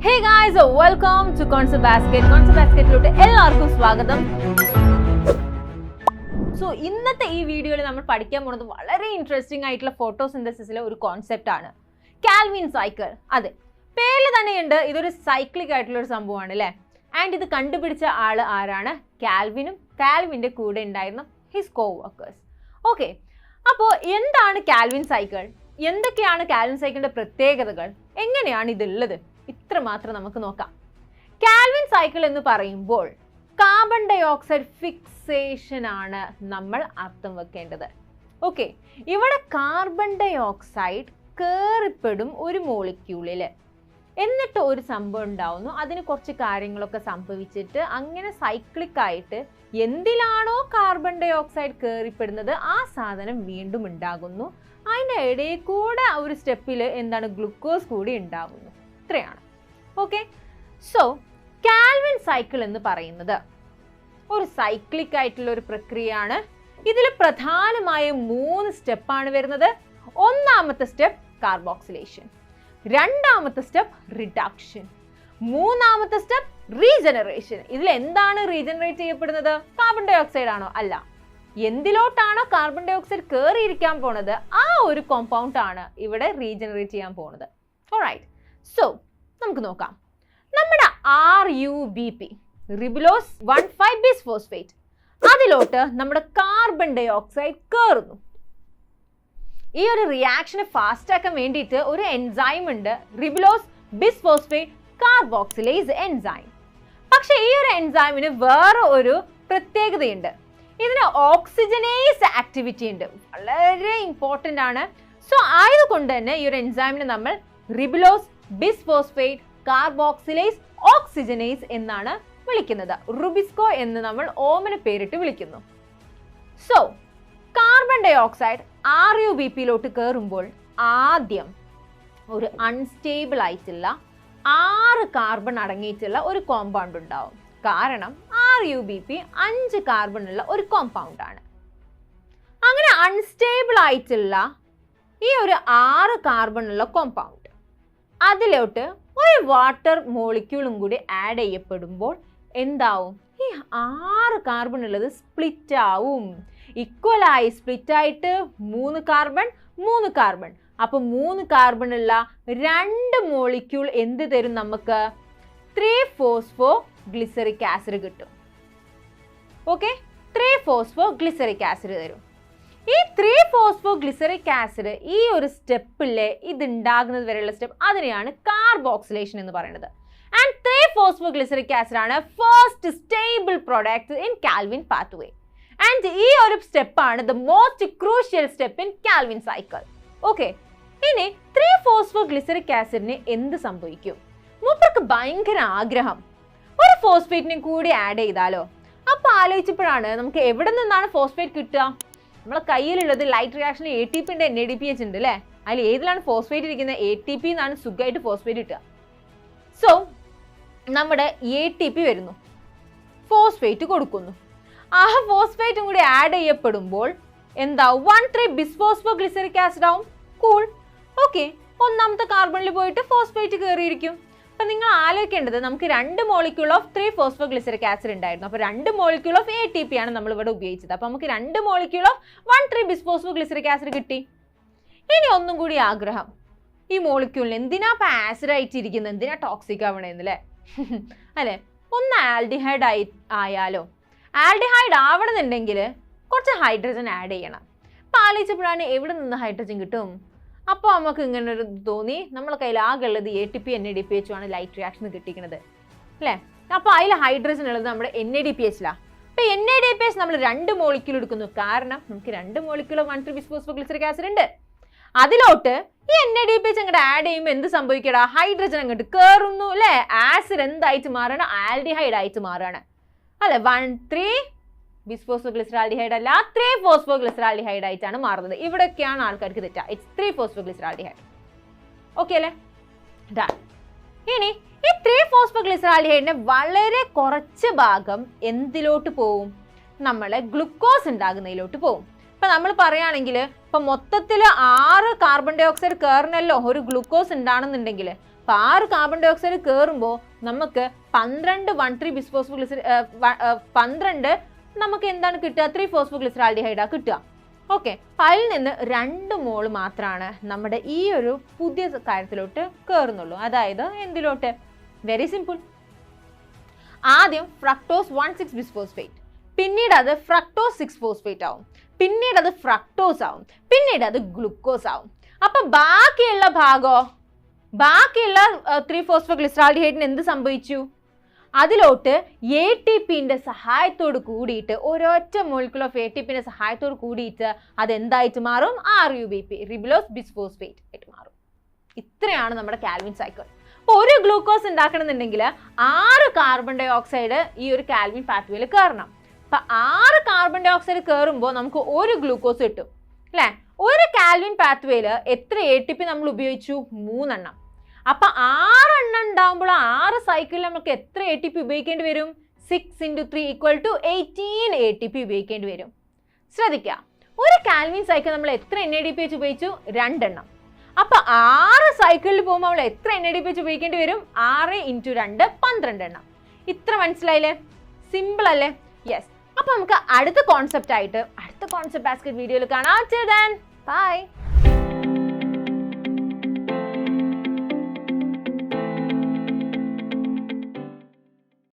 Hey guys, welcome to Concept Basket. Concept Basketലോട്ട് എല്ലാവർക്കും സ്വാഗതം. So ഇന്നത്തെ ഈ വീഡിയോയിൽ നമ്മൾ പഠിക്കാൻ പോകുന്നത് വളരെ ഇൻട്രസ്റ്റിംഗ് ആയിട്ടുള്ള ഫോട്ടോസിന്തസിസിലെ ഒരു കോൺസെപ്റ്റ് ആണ്, കാൽവിൻ സൈക്കിൾ. അതെ, പേരിൽ തന്നെയുണ്ട്, ഇതൊരു സൈക്ലിക് ആയിട്ടുള്ള ഒരു സംഭവമാണ് അല്ലേ. ആൻഡ് ഇത് കണ്ടുപിടിച്ച ആൾ ആരാണ്? കാൽവിനും കാൽവിൻ്റെ കൂടെ ഉണ്ടായിരുന്ന ഹിസ് കോ വർക്കേഴ്സ്. ഓക്കെ, അപ്പോൾ എന്താണ് കാൽവിൻ സൈക്കിൾ? എന്തൊക്കെയാണ് കാൽവിൻ സൈക്കിളിൻ്റെ പ്രത്യേകതകൾ? എങ്ങനെയാണ് ഇതുള്ളത്? ഇത്ര മാത്രം നമുക്ക് നോക്കാം. കാൽവിൻ സൈക്കിൾ എന്ന് പറയുമ്പോൾ കാർബൺ ഡൈ ഓക്സൈഡ് ഫിക്സേഷൻ ആണ് നമ്മൾ അർത്ഥം വെക്കേണ്ടത്. ഓക്കെ, ഇവിടെ കാർബൺ ഡൈ ഓക്സൈഡ് കയറിപ്പെടും ഒരു മോളിക്യൂളിൽ, എന്നിട്ട് ഒരു സംഭവം ഉണ്ടാവുന്നു, അതിന് കുറച്ച് കാര്യങ്ങളൊക്കെ സംഭവിച്ചിട്ട് അങ്ങനെ സൈക്ലിക് ആയിട്ട് എന്തിലാണോ കാർബൺ ഡൈ ഓക്സൈഡ് കയറിപ്പെടുന്നത് ആ സാധനം വീണ്ടും ഉണ്ടാകുന്നു. അതിൻ്റെ ഇടയിൽ കൂടെ ഒരു സ്റ്റെപ്പിൽ എന്താണ്, ഗ്ലൂക്കോസ് കൂടി ഉണ്ടാകുന്നു. ഇത്രയാണ്. ഓക്കെ, സോ കാൽവിൻ സൈക്കിൾ എന്ന് പറയുന്നത് ഒരു സൈക്ലിക് ആയിട്ടുള്ള ഒരു പ്രക്രിയയാണ്. ഇതിൽ പ്രധാനമായും 3 സ്റ്റെപ്പാണ് വരുന്നത്. ഒന്നാമത്തെ സ്റ്റെപ്പ് കാർബോക്സിലേഷൻ, രണ്ടാമത്തെ സ്റ്റെപ്പ് റിഡക്ഷൻ, മൂന്നാമത്തെ സ്റ്റെപ്പ് റീജനറേഷൻ. ഇതിൽ എന്താണ് റീജനറേറ്റ് ചെയ്യപ്പെടുന്നത്? കാർബൺ ഡൈ ഓക്സൈഡ് ആണോ? അല്ല. എന്തിലോട്ടാണോ കാർബൺ ഡൈ ഓക്സൈഡ് കയറിയിരിക്കാൻ പോണത് ആ ഒരു കോമ്പൗണ്ട് ആണ് ഇവിടെ റീജനറേറ്റ് ചെയ്യാൻ പോണത്. ഓൾറൈറ്റ്, സോ നമുക്ക് നോക്കാം. നമ്മുടെ RUBP, റിബുലോസ് 1,5 ബിസ്ഫോസ്ഫേറ്റ്, അതിലോട്ട് നമ്മുടെ കാർബൺ ഡൈ ഓക്സൈഡ് കയറുന്നു. ഈ ഒരു റിയാക്ഷനെ ഫാസ്റ്റ് ആക്കാൻ വേണ്ടിയിട്ട് ഒരു എൻസൈം ഉണ്ട്, റിബുലോസ് ബിസ്ഫോസ്ഫേറ്റ് കാർബോക്സിലേസ് എൻസൈം. പക്ഷെ ഈ ഒരു എൻസൈമിന് വേറെ ഒരു പ്രത്യേകതയുണ്ട്. ഇതിന് ഓക്സിജനേസ് ആക്ടിവിറ്റി ഉണ്ട്, വളരെ ഇമ്പോർട്ടൻ്റ് ആണ്. സോ ആയതുകൊണ്ട് തന്നെ ഈ ഒരു എൻസൈമിനെ നമ്മൾ റിബുലോസ് ബിസ്ഫോസ്ഫേറ്റ് കാർബോക്സിലേസ് ഓക്സിജനേസ് എന്നാണ് വിളിക്കുന്നത്. റുബിസ്കോ എന്ന് നമ്മൾ ഓമന പേരിട്ട് വിളിക്കുന്നു. സോ കാർബൺ ഡൈ ഓക്സൈഡ് RUBPയിലോട്ട് കയറുമ്പോൾ ആദ്യം ഒരു അൺസ്റ്റേബിൾ ആയിട്ടുള്ള 6 കാർബൺ അടങ്ങിയിട്ടുള്ള ഒരു കോമ്പൗണ്ട് ഉണ്ടാവും. കാരണം RUBP 5 കാർബൺ ഉള്ള ഒരു കോമ്പൗണ്ട് ആണ്. അങ്ങനെ അൺസ്റ്റേബിൾ ആയിട്ടുള്ള ഈ ഒരു 6 കാർബൺ ഉള്ള കോമ്പൗണ്ട്, അതിലോട്ട് ഒരു വാട്ടർ മോളിക്യൂളും കൂടി ആഡ് ചെയ്യപ്പെടുമ്പോൾ എന്താവും? ഈ 6 കാർബൺ ഉള്ളത് സ്പ്ലിറ്റ് ആവും. ഈക്വലായി സ്പ്ലിറ്റ് ആയിട്ട് 3 കാർബൺ 3 കാർബൺ. അപ്പോൾ 3 കാർബൺ ഉള്ള 2 മോളിക്യൂൾ എന്ത് തരും നമുക്ക്? 3-ഫോസ്ഫോ ഗ്ലിസറിക് ആസിഡ് കിട്ടും. ഓക്കെ, 3-ഫോസ്ഫോ ഗ്ലിസറിക് ആസിഡ് തരും. ഈ 3-ഫോസ്ഫോ ഗ്ലിസറിക് ആസിഡ് ഈ ഒരു സ്റ്റെപ്പിലെ ഇത് ഉണ്ടാകുന്നത് വരെയുള്ള സ്റ്റെപ്പ്, അതിനെയാണ് കാർബോക്സിലേഷൻ എന്ന് പറയുന്നത്. ആൻഡ് 3-ഫോസ്ഫോ ഗ്ലിസറിക് ആസിഡ് ആണ് first stable product in Calvin pathway. And ഈ ഒരു സ്റ്റെപ്പാണ് the most crucial step in Calvin cycle. Okay, ഇനി 3-ഫോസ്ഫോ ഗ്ലിസറിക് ആസിഡിന് എന്ത് സംഭവിക്കും? മൂപ്പർക്ക് ഭയങ്കര ആഗ്രഹം ഒരു ഫോസ്ഫേറ്റിനെ കൂടി ആഡ് ചെയ്താലോ. അപ്പോൾ ആലോചിച്ചപ്പോഴാണ് നമുക്ക് എവിടെ നിന്നാണ് ഫോസ്ഫേറ്റ് കിട്ടുക? നമ്മളെ കയ്യിലുള്ളത് ലൈറ്റ് റിയാക്ഷനിൽ ATP ഉണ്ട്, NADPH ഉണ്ട് അല്ലേ. അതിൽ ഏതിലാണ് ഫോസ്ഫേറ്റ് ഇരിക്കുന്നത്? ATP എന്നാണ് സുഖമായിട്ട് ഫോസ്ഫേറ്റ് കിട്ടുക. സോ നമ്മുടെ ATP വരുന്നു, ഫോസ്ഫേറ്റ് കൊടുക്കുന്നു. ആ ഫോസ്ഫേറ്റും കൂടി ആഡ് ചെയ്യപ്പെടുമ്പോൾ എന്താവും? 1,3 ബിസ്ഫോസ്ഫോ ഗ്ലിസറിക് ആസിഡ് ആവും. കൂൾ. ഓക്കെ, ഒന്നാമത്തെ കാർബണിൽ പോയിട്ട് ഫോസ്ഫേറ്റ് കയറിയിരിക്കും. അപ്പം നിങ്ങൾ ആലോചിക്കേണ്ടത്, നമുക്ക് 2 മോളിക്യൂൾ ഓഫ് 3-ഫോസ്ഫോ ഗ്ലിസറിക് ആസിഡ് ഉണ്ടായിരുന്നു. അപ്പോൾ 2 മോളിക്യൂൾ ഓഫ് ATP ആണ് നമ്മൾ ഇവിടെ ഉപയോഗിച്ചത്. അപ്പോൾ നമുക്ക് 2 മോളിക്യൂൾ ഓഫ് 1,3 ബിസ്ഫോസ്ഫോ ഗ്ലിസറിക് ആസിഡ് കിട്ടി. ഇനി ഒന്നും കൂടി ആഗ്രഹം, ഈ മോളിക്യൂളിന് എന്തിനാ ഇപ്പം ആസിഡ് ആയിട്ടിരിക്കുന്നത്, എന്തിനാ ടോക്സിക് ആവണേന്നല്ലേ അല്ലേ. ഒന്ന് ആൽഡിഹൈഡ് ആയാലോ. ആൽഡിഹൈഡ് ആവണമെന്നുണ്ടെങ്കിൽ കുറച്ച് ഹൈഡ്രജൻ ആഡ് ചെയ്യണം. അപ്പോൾ ആലോചിച്ചപ്പോഴാണ് എവിടെ നിന്ന് ഹൈഡ്രജൻ കിട്ടും? അപ്പോൾ നമുക്ക് ഇങ്ങനെ ഒരു തോന്നി, നമ്മളെ കയ്യിൽ ആകെ ഉള്ളത് ATP NADPH ആണ് ലൈറ്റ് റിയാക്ഷൻ കിട്ടിയിരിക്കുന്നത് അല്ലേ. അപ്പോൾ അതിൽ ഹൈഡ്രജൻ ഉള്ളത് നമ്മുടെ NADPHലാണ്. അപ്പോൾ NADPH നമ്മൾ 2 മോളിക്യൂൾ എടുക്കുന്നു. കാരണം നമുക്ക് 2 മോളിക്യൂൾ 1,3 ബിസ്ഫോസ്ഫോ ഗ്ലിസറിക് ആസിഡ് ഉണ്ട്. അതിലോട്ട് ഈ NADPH അങ്ങോട്ട് ആഡ് ചെയ്യുമ്പോൾ എന്ത് സംഭവിക്കടാ? ഹൈഡ്രജൻ അങ്ങോട്ട് കയറുന്നു അല്ലേ. ആസിഡ് എന്തായിട്ട് മാറുകയാണ്? ആൽഡിഹൈഡ് ആയിട്ട് മാറുകയാണ് അല്ലെ. 1,3 ബിസ്ഫോസ്ഫോ ഗ്ലിസറാൽഡിഹൈഡ് അല്ല, 3-ഫോസ്ഫോ ഗ്ലിസറാൽഡിഹൈഡ് ആയിട്ടാണ് മാറുന്നത്. ഇവിടെയൊക്കെയാണ് ആൾക്കാർക്ക് തെറ്റുക. ഇറ്റ്സ് 3-ഫോസ്ഫോ ഗ്ലിസറാൽഡിഹൈഡ്. ഓക്കെ അല്ലേ. ഇനി ഈ 3-ഫോസ്ഫോ ഗ്ലിസറാൽഡിഹൈഡിന്റെ വളരെ കുറച്ച് ഭാഗം എന്തിലോട്ട് പോവും? നമ്മളെ ഗ്ലൂക്കോസ് ഉണ്ടാകുന്നതിലോട്ട് പോവും. ഇപ്പം നമ്മൾ പറയുകയാണെങ്കിൽ ഇപ്പം മൊത്തത്തിൽ 6 കാർബൺ ഡൈ ഓക്സൈഡ് കയറണല്ലോ ഒരു ഗ്ലൂക്കോസ് ഉണ്ടാണെന്നുണ്ടെങ്കിൽ, അപ്പോൾ 6 കാർബൺ ഡൈ ഓക്സൈഡ് കയറുമ്പോൾ നമുക്ക് 12 12 നമുക്ക് എന്താണ് കിട്ടുക? 3-phosphoglyceraldehyde കിട്ടുക. ഓക്കെ, അതിൽ നിന്ന് 2 മോൾ മാത്രമാണ് നമ്മുടെ ഈ ഒരു പുതിയ കാര്യത്തിലോട്ട് കയറുന്നുള്ളൂ. അതായത് എന്തിലോട്ട്? Very simple. ആദ്യം ഫ്രക്ടോസ് 1,6 ബിസ്ഫോസ്ഫേറ്റ്, പിന്നീട് അത് ഫ്രക്ടോസ് 6 ഫോസ്ഫേറ്റ് ആവും, പിന്നീട് അത് ഫ്രക്ടോസ് ആവും, പിന്നീട് അത് ഗ്ലൂക്കോസ് ആവും. അപ്പൊ ബാക്കിയുള്ള ഭാഗമോ, ബാക്കിയുള്ള 3-phosphoglyceraldehyde എന്ത് സംഭവിച്ചു? അതിലോട്ട് ATPന്റെ സഹായത്തോട് കൂടിയിട്ട്, ഒരൊറ്റ മോളിക്യൂൾ ഓഫ് ATPന്റെ സഹായത്തോട് കൂടിയിട്ട് അതെന്തായിട്ട് മാറും? RUBP, റിബുലോസ് ബിസ്ഫോസ്ഫേറ്റ് ആയിട്ട് മാറും. ഇത്രയാണ് നമ്മുടെ കാൽവിൻ സൈക്കിൾ. അപ്പോൾ ഒരു ഗ്ലൂക്കോസ് ഉണ്ടാക്കണമെന്നുണ്ടെങ്കിൽ 6 കാർബൺ ഡൈ ഓക്സൈഡ് ഈ ഒരു കാൽവിൻ പാത്വേയിൽ കയറണം. അപ്പം 6 കാർബൺ ഡൈ ഓക്സൈഡ് കയറുമ്പോൾ നമുക്ക് ഒരു ഗ്ലൂക്കോസ് കിട്ടും അല്ലേ? ഒരു കാൽവിൻ പാത്വേയിൽ എത്ര ATP നമ്മൾ ഉപയോഗിച്ചു? 3 എണ്ണം. അപ്പം 6 എണ്ണം ഉണ്ടാകുമ്പോൾ 6 സൈക്കിളിൽ നമുക്ക് എത്ര ATP ഉപയോഗിക്കേണ്ടി വരും? 6 × 3 = 18 ATP ഉപയോഗിക്കേണ്ടി വരും. ശ്രദ്ധിക്കുക, ഒരു കാൽവിൻ സൈക്കിൾ നമ്മൾ എത്ര NADPH ഉപയോഗിച്ചു? 2 എണ്ണം. അപ്പം 6 സൈക്കിളിൽ പോകുമ്പോൾ നമ്മൾ എത്ര NADPH ഉപയോഗിക്കേണ്ടി വരും? 6 × 2 12 എണ്ണം. ഇത്ര മനസ്സിലായില്ലേ? സിമ്പിൾ അല്ലേ? യെസ്. അപ്പം നമുക്ക് അടുത്ത കോൺസെപ്റ്റ് ബാസ്കറ്റ് വീഡിയോയിൽ കാണാം. ബൈ.